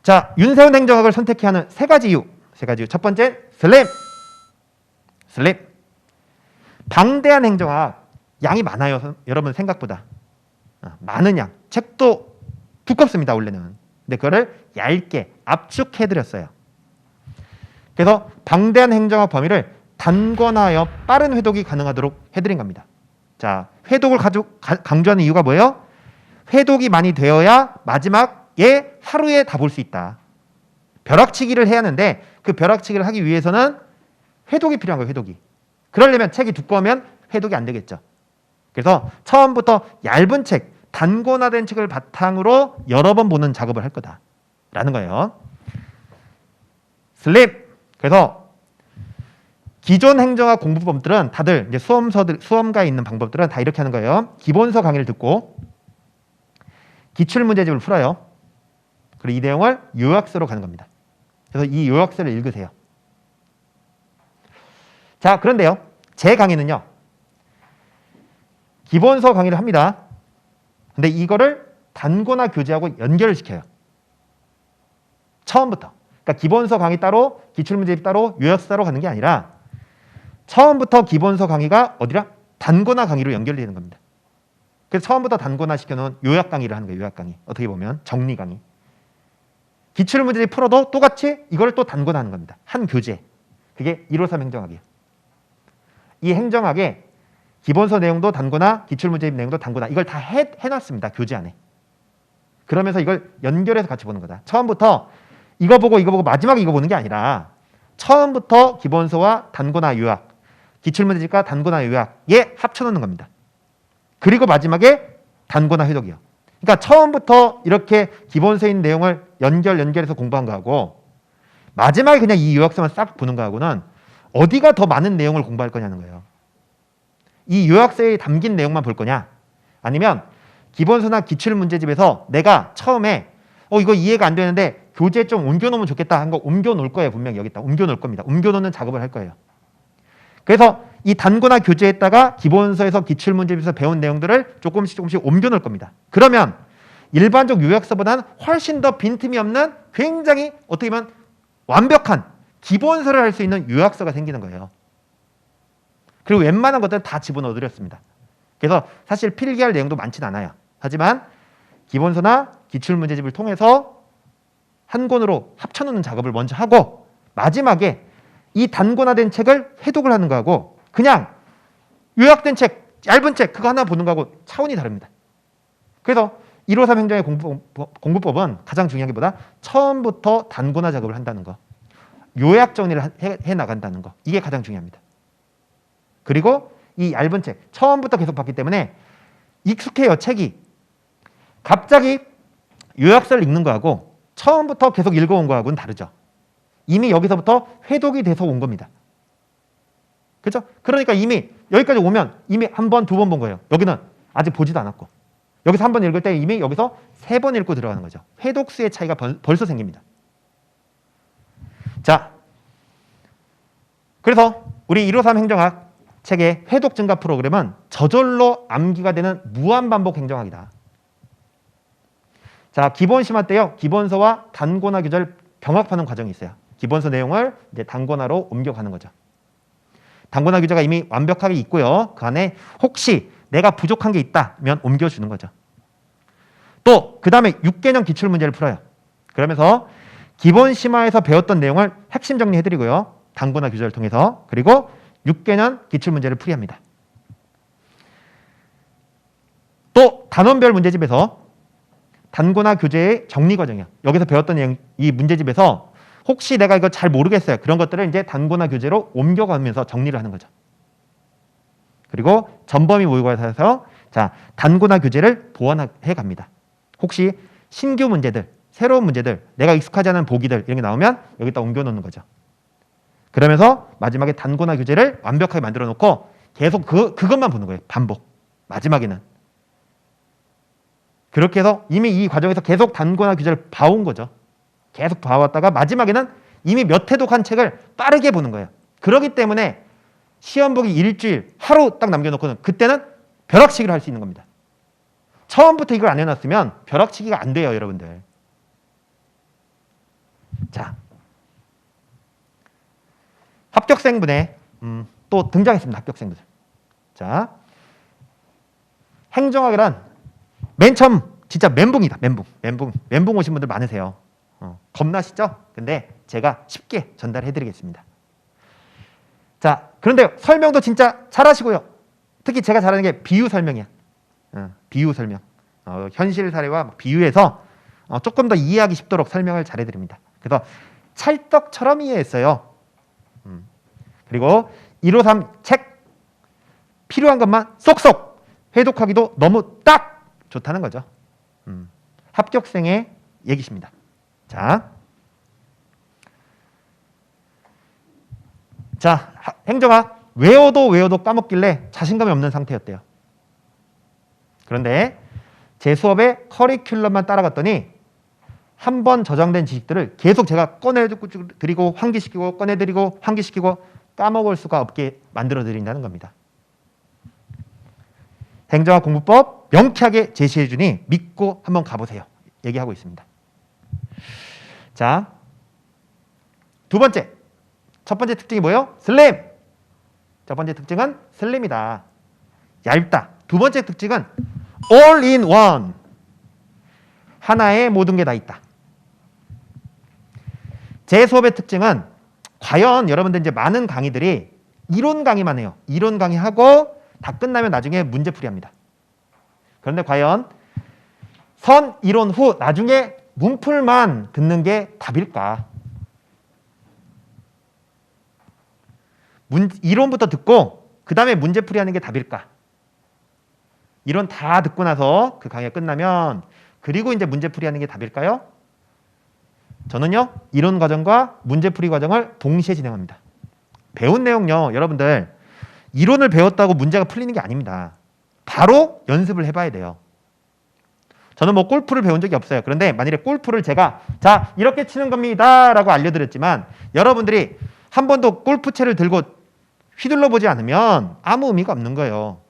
자, 윤세훈 행정학을 선택해야 하는 세 가지 이유. 첫 번째, 슬림. 방대한 행정학, 양이 많아요. 여러분 생각보다. 많은 양. 책도 두껍습니다, 원래는. 근데 그거를 얇게 압축해드렸어요. 그래서 방대한 행정학 범위를 단권화하여 빠른 회독이 가능하도록 해드린 겁니다. 자, 회독을 강조하는 이유가 뭐예요? 회독이 많이 되어야 마지막에 하루에 다 볼 수 있다. 벼락치기를 해야 하는데 그 벼락치기를 하기 위해서는 회독이 필요한 거예요. 회독이. 그러려면 책이 두꺼우면 회독이 안 되겠죠. 그래서 처음부터 얇은 책, 단권화된 책을 바탕으로 여러 번 보는 작업을 할 거다라는 거예요. 슬립. 그래서 기존 행정학 공부법들은 다들 이제 수험가에 있는 방법들은 다 이렇게 하는 거예요. 기본서 강의를 듣고 기출문제집을 풀어요. 그리고 이 내용을 요약서로 가는 겁니다. 그래서 이 요약서를 읽으세요. 자, 그런데요. 제 강의는요. 기본서 강의를 합니다. 근데 이거를 단권화 교재하고 연결을 시켜요. 처음부터. 그러니까 기본서 강의 따로, 기출문제집 따로, 요약서 따로 가는 게 아니라 처음부터 기본서 강의가 어디라? 단권화 강의로 연결이 되는 겁니다. 그래서 처음부터 단권화 시켜놓은 요약 강의를 하는 거예요. 요약 강의. 어떻게 보면 정리 강의. 기출문제집 풀어도 똑같이 이걸 또 단권화하는 겁니다. 한 교재. 그게 153 행정학이에요. 이 행정학에 기본서 내용도 단권화, 기출문제집 내용도 단권화. 이걸 다 해놨습니다. 교재 안에. 그러면서 이걸 연결해서 같이 보는 거다. 처음부터 이거 보고 마지막에 이거 보는 게 아니라 처음부터 기본서와 단권화 요약, 기출문제집과 단권화 요약에 합쳐놓는 겁니다. 그리고 마지막에 단권화 회독이요. 그러니까 처음부터 이렇게 기본서에 있는 내용을 연결해서 공부한 거하고 마지막에 그냥 이 요약서만 싹 보는 거하고는 어디가 더 많은 내용을 공부할 거냐는 거예요. 이 요약서에 담긴 내용만 볼 거냐? 아니면 기본서나 기출문제집에서 내가 처음에 이거 이해가 안 되는데 교재에 좀 옮겨놓으면 좋겠다 한 거 옮겨놓을 거예요. 분명히 여기다 옮겨놓을 겁니다. 옮겨놓는 작업을 할 거예요. 그래서 이 단권화 교재에다가 기본서에서 기출문제집에서 배운 내용들을 조금씩 옮겨놓을 겁니다. 그러면 일반적 요약서보다는 훨씬 더 빈틈이 없는 굉장히 어떻게 보면 완벽한 기본서를 할 수 있는 요약서가 생기는 거예요. 그리고 웬만한 것들은 다 집어넣어드렸습니다. 그래서 사실 필기할 내용도 많지는 않아요. 하지만 기본서나 기출문제집을 통해서 한 권으로 합쳐놓는 작업을 먼저 하고 마지막에 이 단권화된 책을 회독을 하는 거하고 그냥 요약된 책, 얇은 책 그거 하나 보는 거하고 차원이 다릅니다. 그래서 153 행정의 공부법은 가장 중요한 게 뭐다? 처음부터 단권화 작업을 한다는 거. 요약 정리를 해 나간다는 거. 이게 가장 중요합니다. 그리고 이 얇은 책, 처음부터 계속 봤기 때문에 익숙해요, 책이. 갑자기 요약서를 읽는 거하고 처음부터 계속 읽어온 거하고는 다르죠. 이미 여기서부터 회독이 돼서 온 겁니다. 그렇죠? 그러니까 이미 여기까지 오면 이미 한 번, 두 번 본 거예요. 여기는 아직 보지도 않았고. 여기서 한 번 읽을 때 이미 여기서 세 번 읽고 들어가는 거죠. 회독수의 차이가 벌써 생깁니다. 자, 그래서 우리 153 행정학 책의 회독 증가 프로그램은 저절로 암기가 되는 무한반복 행정학이다. 자, 기본 심화 때요. 기본서와 단권화 교재를 병합하는 과정이 있어요. 기본서 내용을 이제 단권화로 옮겨가는 거죠. 단권화 교재가 이미 완벽하게 있고요. 그 안에 혹시 내가 부족한 게 있다면 옮겨주는 거죠. 또 그 다음에 6개년 기출문제를 풀어요. 그러면서 기본 심화에서 배웠던 내용을 핵심 정리해드리고요. 단권화 교재를 통해서. 그리고 6개년 기출문제를 풀이합니다. 또 단원별 문제집에서 단권화 교재의 정리 과정이야. 여기서 배웠던 내용, 이 문제집에서 혹시 내가 이거 잘 모르겠어요. 그런 것들을 이제 단권화 교재로 옮겨가면서 정리를 하는 거죠. 그리고 전범위 모의고사에서 자, 단권화 교재를 보완해 갑니다. 혹시 신규 문제들, 새로운 문제들, 내가 익숙하지 않은 보기들 이런 게 나오면 여기다 옮겨놓는 거죠. 그러면서 마지막에 단권화 교재를 완벽하게 만들어 놓고 계속 그것만 보는 거예요. 반복. 마지막에는. 그렇게 해서 이미 이 과정에서 계속 단권화 교재를 봐온 거죠. 계속 봐왔다가 마지막에는 이미 몇 회독한 책을 빠르게 보는 거예요. 그렇기 때문에 시험 보기 일주일, 하루 딱 남겨놓고는 그때는 벼락치기를 할 수 있는 겁니다. 처음부터 이걸 안 해놨으면 벼락치기가 안 돼요, 여러분들. 자, 합격생분에 또 등장했습니다. 합격생분들. 자, 행정학이란 맨 처음 진짜 멘붕이다. 멘붕 오신 분들 많으세요. 겁나시죠? 근데 제가 쉽게 전달해 드리겠습니다. 자, 그런데 설명도 진짜 잘하시고요. 특히 제가 잘하는 게 비유 설명이야. 비유 설명. 현실 사례와 비유해서 조금 더 이해하기 쉽도록 설명을 잘해 드립니다. 그래서 찰떡처럼 이해했어요. 그리고 153 책 필요한 것만 쏙쏙 회독하기도 너무 딱 좋다는 거죠. 합격생의 얘기십니다. 자, 행정학 외워도 까먹길래 자신감이 없는 상태였대요. 그런데 제 수업의 커리큘럼만 따라갔더니 한 번 저장된 지식들을 계속 제가 꺼내드리고 환기시키고 꺼내드리고 환기시키고 까먹을 수가 없게 만들어드린다는 겁니다. 행정학 공부법 명쾌하게 제시해주니 믿고 한번 가보세요. 얘기하고 있습니다. 자, 두 번째. 첫 번째 특징이 뭐예요? 슬림. 첫 번째 특징은 슬림이다. 얇다. 두 번째 특징은 all in one. 하나에 모든 게 다 있다. 제 수업의 특징은 과연 여러분들 이제 많은 강의들이 이론 강의만 해요. 이론 강의하고 다 끝나면 나중에 문제풀이 합니다. 그런데 과연 선 이론 후 나중에 문풀만 듣는 게 답일까? 이론부터 듣고 그 다음에 문제풀이 하는 게 답일까? 이론 다 듣고 나서 그 강의가 끝나면 그리고 이제 문제풀이 하는 게 답일까요? 저는요, 이론 과정과 문제풀이 과정을 동시에 진행합니다. 배운 내용요, 여러분들 이론을 배웠다고 문제가 풀리는 게 아닙니다. 바로 연습을 해봐야 돼요. 저는 뭐 골프를 배운 적이 없어요. 그런데 만일에 골프를 제가 자 이렇게 치는 겁니다 라고 알려드렸지만 여러분들이 한 번도 골프채를 들고 휘둘러 보지 않으면 아무 의미가 없는 거예요.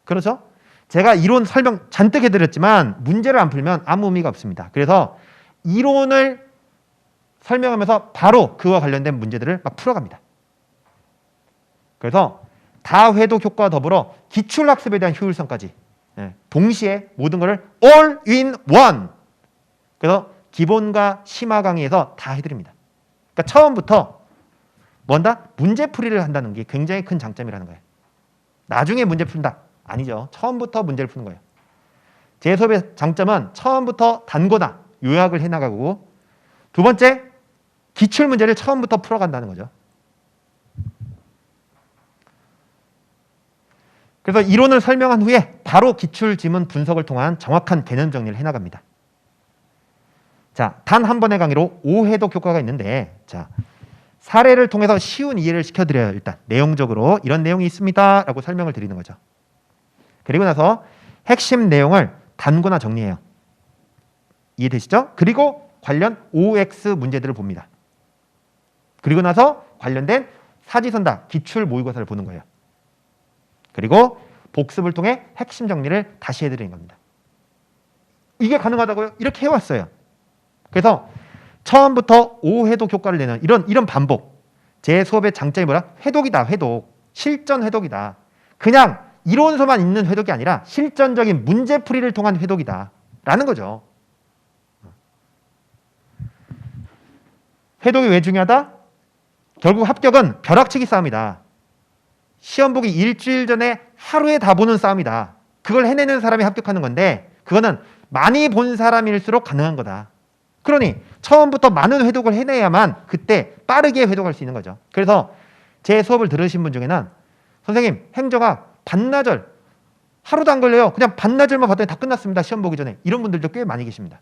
그렇죠? 제가 이론 설명 잔뜩 해드렸지만 문제를 안 풀면 아무 의미가 없습니다. 그래서 이론을 설명하면서 바로 그와 관련된 문제들을 막 풀어갑니다. 그래서 다회독 효과와 더불어 기출학습에 대한 효율성까지 동시에 모든 것을 all in one. 그래서 기본과 심화 강의에서 다 해드립니다. 그러니까 처음부터 뭔다? 문제풀이를 한다는 게 굉장히 큰 장점이라는 거예요. 나중에 문제 푼다. 아니죠. 처음부터 문제를 푸는 거예요. 제 수업의 장점은 처음부터 단거나 요약을 해나가고 두 번째, 기출문제를 처음부터 풀어간다는 거죠. 그래서 이론을 설명한 후에 바로 기출지문 분석을 통한 정확한 개념 정리를 해나갑니다. 자, 단 한 번의 강의로 5회독 효과가 있는데 자, 사례를 통해서 쉬운 이해를 시켜드려요. 일단 내용적으로 이런 내용이 있습니다 라고 설명을 드리는 거죠. 그리고 나서 핵심 내용을 단거나 정리해요. 이해되시죠? 그리고 관련 OX 문제들을 봅니다. 그리고 나서 관련된 사지선다, 기출 모의고사를 보는 거예요. 그리고 복습을 통해 핵심 정리를 다시 해드리는 겁니다. 이게 가능하다고요? 이렇게 해왔어요. 그래서 처음부터 5회독 효과를 내는 이런 반복. 제 수업의 장점이 뭐라? 회독이다. 회독. 실전 회독이다. 그냥 이론서만 있는 회독이 아니라 실전적인 문제풀이를 통한 회독이다. 라는 거죠. 회독이 왜 중요하다? 결국 합격은 벼락치기 싸움이다. 시험 보기 일주일 전에 하루에 다 보는 싸움이다. 그걸 해내는 사람이 합격하는 건데 그거는 많이 본 사람일수록 가능한 거다. 그러니 처음부터 많은 회독을 해내야만 그때 빠르게 회독할 수 있는 거죠. 그래서 제 수업을 들으신 분 중에는 선생님 행정학 반나절 하루도 안 걸려요. 그냥 반나절만 봤더니 다 끝났습니다. 시험 보기 전에. 이런 분들도 꽤 많이 계십니다.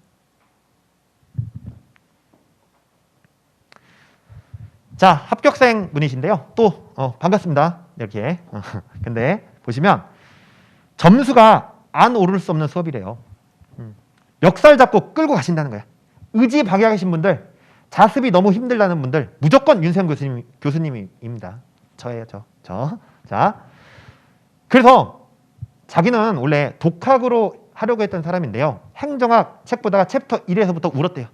자, 합격생 분이신데요. 또 반갑습니다. 이렇게. 근데 보시면 점수가 안 오를 수 없는 수업이래요. 멱살 잡고 끌고 가신다는 거야. 의지 박약하신 분들, 자습이 너무 힘들다는 분들 무조건 윤세영 교수님입니다. 저예요. 저. 자, 그래서 자기는 원래 독학으로 하려고 했던 사람인데요. 행정학 책 보다가 챕터 1에서부터 울었대요.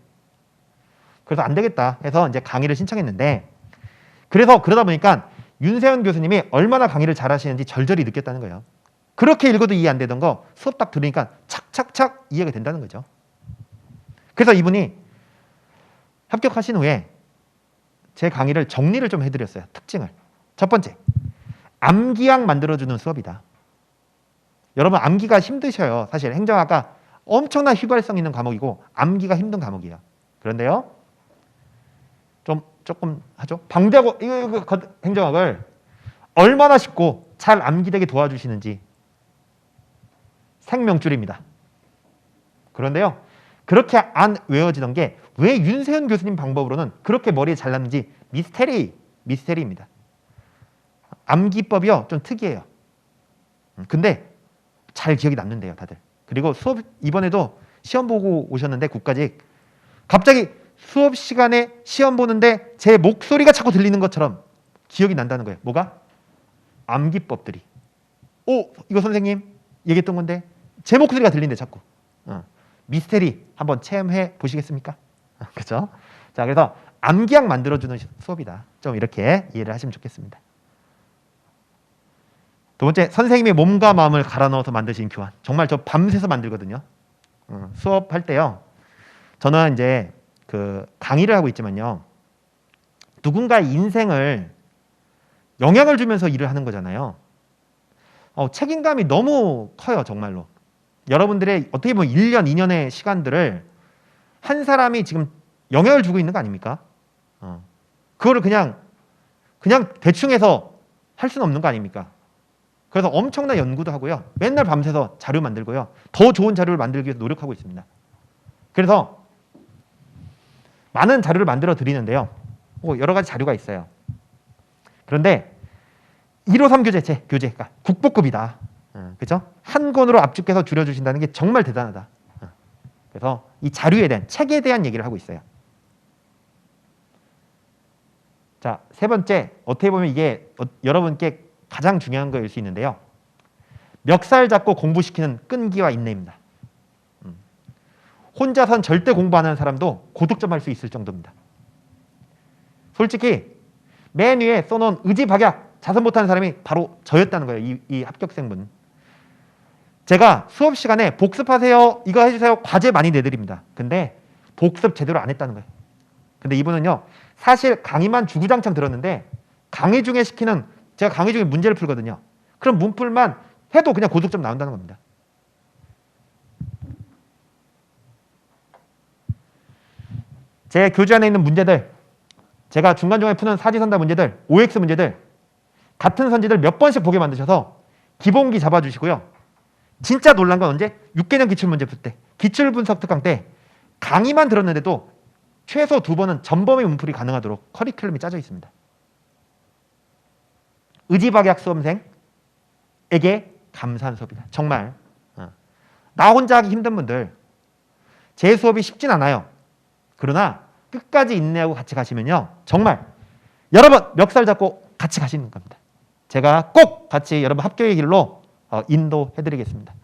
그래서 안 되겠다 해서 이제 강의를 신청했는데 그래서 그러다 보니까 윤세현 교수님이 얼마나 강의를 잘하시는지 절절히 느꼈다는 거예요. 그렇게 읽어도 이해 안 되던 거 수업 딱 들으니까 착착착 이해가 된다는 거죠. 그래서 이분이 합격하신 후에 제 강의를 정리를 좀 해드렸어요. 특징을. 첫 번째, 암기약 만들어주는 수업이다. 여러분 암기가 힘드셔요. 사실 행정학과 엄청난 휘발성 있는 과목이고 암기가 힘든 과목이에요. 그런데요. 조금 하죠. 방대하고 이거 행정학을 얼마나 쉽고 잘 암기되게 도와주시는지 생명줄입니다. 그런데요. 그렇게 안 외워지던 게 왜 윤세현 교수님 방법으로는 그렇게 머리에 잘 남는지 미스테리입니다. 암기법이요. 좀 특이해요. 근데 잘 기억이 남는데요. 다들. 그리고 수업 이번에도 시험 보고 오셨는데 국가직 갑자기 수업 시간에 시험 보는데 제 목소리가 자꾸 들리는 것처럼 기억이 난다는 거예요. 뭐가? 암기법들이. 이거 선생님 얘기했던 건데 제 목소리가 들린대 자꾸. 미스테리 한번 체험해 보시겠습니까? 그렇죠? 자, 그래서 암기약 만들어주는 수업이다. 좀 이렇게 이해를 하시면 좋겠습니다. 두 번째, 선생님의 몸과 마음을 갈아 넣어서 만드신 교환. 정말 저 밤새서 만들거든요. 수업할 때요. 저는 이제 그 강의를 하고 있지만요. 누군가의 인생을 영향을 주면서 일을 하는 거잖아요. 책임감이 너무 커요, 정말로. 여러분들의 어떻게 보면 1년, 2년의 시간들을 한 사람이 지금 영향을 주고 있는 거 아닙니까? 그거를 그냥 대충 해서 할 수는 없는 거 아닙니까? 그래서 엄청난 연구도 하고요. 맨날 밤새서 자료 만들고요. 더 좋은 자료를 만들기 위해서 노력하고 있습니다. 그래서 많은 자료를 만들어 드리는데요. 여러 가지 자료가 있어요. 그런데 153 교재가 국보급이다. 그렇죠? 한 권으로 압축해서 줄여주신다는 게 정말 대단하다. 그래서 이 자료에 대한 책에 대한 얘기를 하고 있어요. 자, 세 번째, 어떻게 보면 이게 여러분께 가장 중요한 거일 수 있는데요. 멱살 잡고 공부시키는 끈기와 인내입니다. 혼자선 절대 공부 안 하는 사람도 고득점 할 수 있을 정도입니다. 솔직히 맨 위에 써놓은 의지박약 자선 못하는 사람이 바로 저였다는 거예요. 이 합격생분. 제가 수업 시간에 복습하세요. 이거 해주세요. 과제 많이 내드립니다. 근데 복습 제대로 안 했다는 거예요. 근데 이분은요. 사실 강의만 주구장창 들었는데 강의 중에 제가 강의 중에 문제를 풀거든요. 그럼 문풀만 해도 그냥 고득점 나온다는 겁니다. 제 교재 안에 있는 문제들, 제가 중간중간에 푸는 사지선다 문제들, OX 문제들 같은 선지들 몇 번씩 보게 만드셔서 기본기 잡아주시고요. 진짜 놀란 건 언제? 6개년 기출문제 풀 때, 기출분석 특강 때 강의만 들었는데도 최소 2번은 전범위 문풀이 가능하도록 커리큘럼이 짜져 있습니다. 의지박약 수험생에게 감사한 수업이다. 정말 나 혼자 하기 힘든 분들 제 수업이 쉽진 않아요. 그러나 끝까지 인내하고 같이 가시면요. 정말 여러분 멱살 잡고 같이 가시는 겁니다. 제가 꼭 같이 여러분 합격의 길로 인도해드리겠습니다.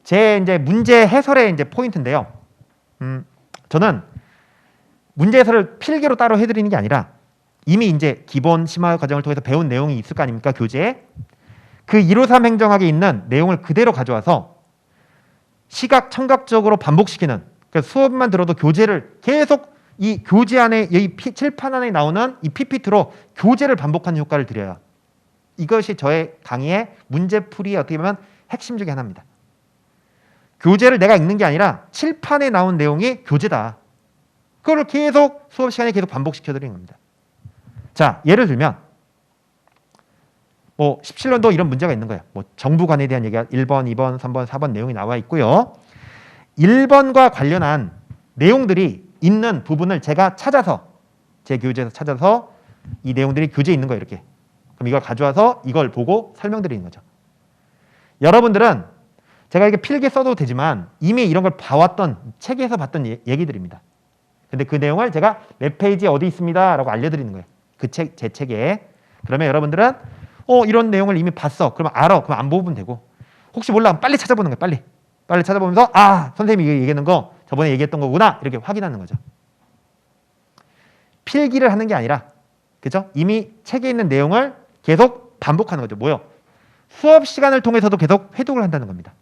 제 이제 문제 해설의 이제 포인트인데요. 저는 문제 해설을 필기로 따로 해드리는 게 아니라 이미 이제 기본 심화 과정을 통해서 배운 내용이 있을 거 아닙니까? 교재에. 그 153 행정학에 있는 내용을 그대로 가져와서 시각, 청각적으로 반복시키는, 그러니까 수업만 들어도 교재를 계속 이 교재 안에, 이 칠판 안에 나오는 이 PPT로 교재를 반복하는 효과를 드려요. 이것이 저의 강의의 문제풀이의 어떻게 보면 핵심 중에 하나입니다. 교재를 내가 읽는 게 아니라 칠판에 나온 내용이 교재다. 그걸 계속 수업 시간에 계속 반복시켜드리는 겁니다. 자, 예를 들면 17년도 이런 문제가 있는 거예요. 정부관에 대한 얘기가 1번, 2번, 3번, 4번 내용이 나와 있고요. 1번과 관련한 내용들이 있는 부분을 제가 찾아서 제 교재에서 찾아서 이 내용들이 교재에 있는 거예요. 이렇게. 그럼 이걸 가져와서 이걸 보고 설명드리는 거죠. 여러분들은 제가 이렇게 필기 써도 되지만 이미 이런 걸 봐왔던 책에서 봤던 얘기들입니다. 근데 그 내용을 제가 몇 페이지에 어디 있습니다 라고 알려드리는 거예요. 그 책, 제 책에. 그러면 여러분들은 이런 내용을 이미 봤어. 그러면 알아. 그럼 안 보면 되고. 혹시 몰라. 빨리 찾아보는 거예요. 빨리. 빨리 찾아보면서 아, 선생님이 얘기하는 거 저번에 얘기했던 거구나 이렇게 확인하는 거죠. 필기를 하는 게 아니라 그죠? 이미 책에 있는 내용을 계속 반복하는 거죠. 뭐요? 수업 시간을 통해서도 계속 회독을 한다는 겁니다.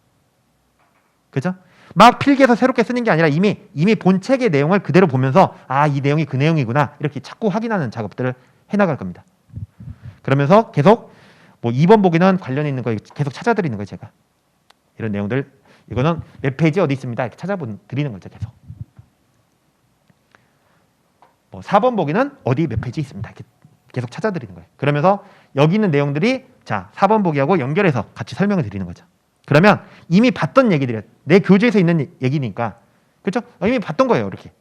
그죠? 막 필기해서 새롭게 쓰는 게 아니라 이미 본 책의 내용을 그대로 보면서 아, 이 내용이 그 내용이구나 이렇게 자꾸 확인하는 작업들을 해나갈 겁니다. 그러면서 계속 뭐 2번 보기는 관련 있는 거 계속 찾아드리는 거예요. 제가 이런 내용들 이거는 몇 페이지 어디 있습니다 이렇게 찾아드리는 거죠. 계속 뭐 4번 보기는 어디 몇 페이지 있습니다 이렇게 계속 찾아드리는 거예요. 그러면서 여기 있는 내용들이 자 4번 보기하고 연결해서 같이 설명을 드리는 거죠. 그러면 이미 봤던 얘기들이에요. 내 교재에서 있는 얘기니까 그렇죠? 이미 봤던 거예요. 이렇게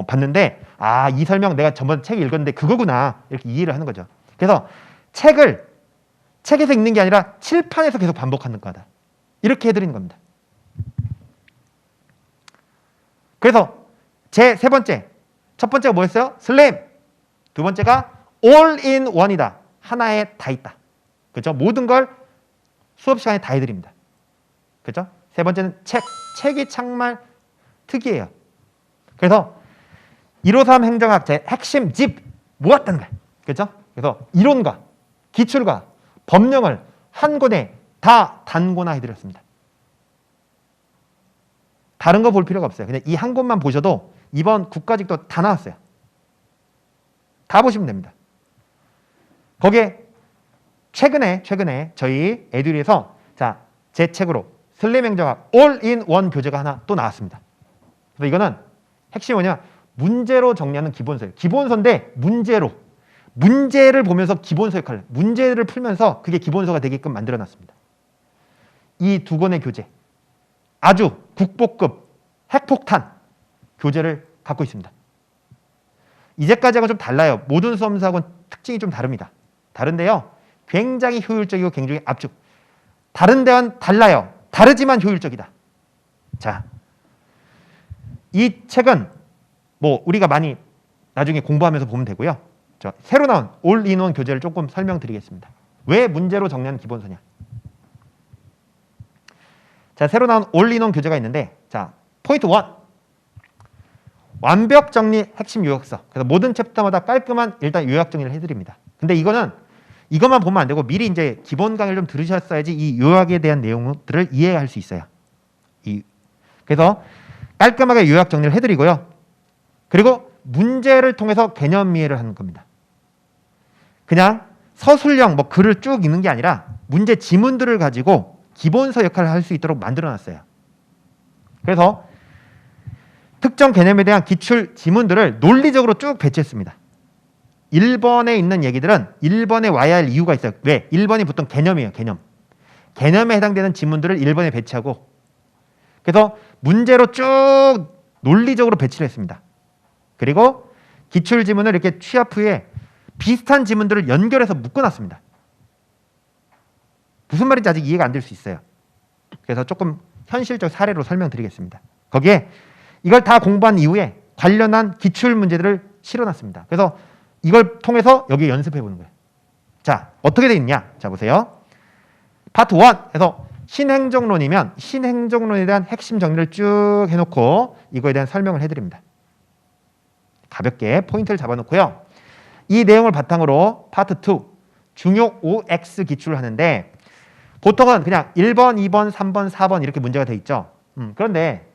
봤는데 아, 이 설명 내가 저번 책에 읽었는데 그거구나 이렇게 이해를 하는 거죠. 그래서 책에서 읽는 게 아니라 칠판에서 계속 반복하는 거다. 이렇게 해드리는 겁니다. 그래서 제 세 번째, 첫 번째가 뭐였어요? 슬림. 두 번째가 all in one이다. 하나에 다 있다. 그렇죠? 모든 걸 수업 시간에 다 해드립니다. 그렇죠? 세 번째는 책이 정말 특이해요. 그래서 153 행정학자의 핵심 집 모았다는 거예요. 그렇죠? 그래서 이론과 기출과 법령을 한 권에 다 단권화 해드렸습니다. 다른 거 볼 필요가 없어요. 그냥 이 한 권만 보셔도 이번 국가직도 다 나왔어요. 다 보시면 됩니다. 거기에 최근에 저희 에듀리에서 자, 제 책으로 슬림 행정학 all-in-one 교재가 하나 또 나왔습니다. 그래서 이거는 핵심이 뭐냐? 문제로 정리하는 기본서예요. 기본서인데 문제를 보면서 기본서 역할을 문제를 풀면서 그게 기본서가 되게끔 만들어놨습니다. 이 두 권의 교재 아주 국보급 핵폭탄 교재를 갖고 있습니다. 이제까지하고 좀 달라요. 모든 수험사하고는 특징이 좀 다릅니다. 다른데요. 굉장히 효율적이고 굉장히 압축. 다른 데와는 달라요. 다르지만 효율적이다. 자, 이 책은 뭐 우리가 많이 나중에 공부하면서 보면 되고요. 새로 나온 올인원 교재를 조금 설명드리겠습니다. 왜 문제로 정리하는 기본서냐? 자, 새로 나온 올인원 교재가 있는데 자, 포인트 1. 완벽 정리 핵심 요약서. 그래서 모든 챕터마다 깔끔한 일단 요약 정리를 해드립니다. 근데 이것만 보면 안 되고 미리 이제 기본 강의를 좀 들으셨어야지 이 요약에 대한 내용들을 이해할 수 있어요. 그래서 깔끔하게 요약 정리를 해드리고요. 그리고 문제를 통해서 개념 이해를 하는 겁니다. 그냥 서술형 뭐 글을 쭉 읽는 게 아니라 문제 지문들을 가지고 기본서 역할을 할 수 있도록 만들어놨어요. 그래서 특정 개념에 대한 기출 지문들을 논리적으로 쭉 배치했습니다. 1번에 있는 얘기들은 1번에 와야 할 이유가 있어요. 왜? 1번이 보통 개념이에요. 개념에 해당되는 지문들을 1번에 배치하고 그래서 문제로 쭉 논리적으로 배치를 했습니다. 그리고 기출 지문을 이렇게 취합 후에 비슷한 지문들을 연결해서 묶어놨습니다. 무슨 말인지 아직 이해가 안 될 수 있어요. 그래서 조금 현실적 사례로 설명드리겠습니다. 거기에 이걸 다 공부한 이후에 관련한 기출 문제들을 실어놨습니다. 그래서 이걸 통해서 여기 연습해 보는 거예요. 자, 어떻게 돼 있냐? 자, 보세요. 파트 1에서 신행정론이면 신행정론에 대한 핵심 정리를 쭉 해놓고 이거에 대한 설명을 해드립니다. 가볍게 포인트를 잡아놓고요. 이 내용을 바탕으로 파트 2 중요 OX 기출을 하는데 보통은 그냥 1번, 2번, 3번, 4번 이렇게 문제가 돼 있죠. 그런데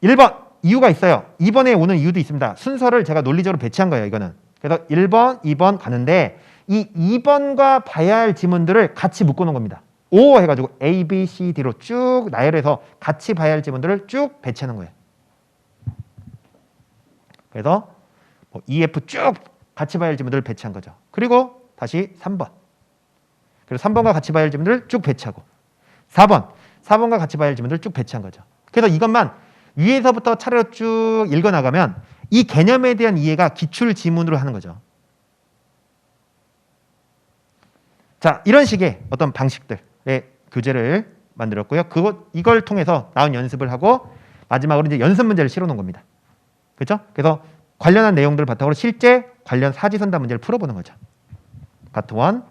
1번 이유가 있어요. 2번에 오는 이유도 있습니다. 순서를 제가 논리적으로 배치한 거예요. 이거는. 그래서 1번, 2번 가는데 이 2번과 봐야 할 지문들을 같이 묶어놓은 겁니다. O 해가지고 A, B, C, D로 쭉 나열해서 같이 봐야 할 지문들을 쭉 배치하는 거예요. 그래서 뭐 E, F 쭉 같이 봐야 할 지문들을 배치한 거죠. 그리고 다시 3번. 그리고 3번과 같이 봐야 할 지문들을 쭉 배치하고 4번과 같이 봐야 할 지문들을 쭉 배치한 거죠. 그래서 이것만 위에서부터 차례로 쭉 읽어나가면 이 개념에 대한 이해가 기출 지문으로 하는 거죠. 자, 이런 식의 어떤 방식들의 교재를 만들었고요. 이걸 통해서 나온 연습을 하고 마지막으로 이제 연습 문제를 실어놓은 겁니다. 그렇죠? 그래서 관련한 내용들을 바탕으로 실제 관련 사지선다 문제를 풀어보는 거죠. 파트 1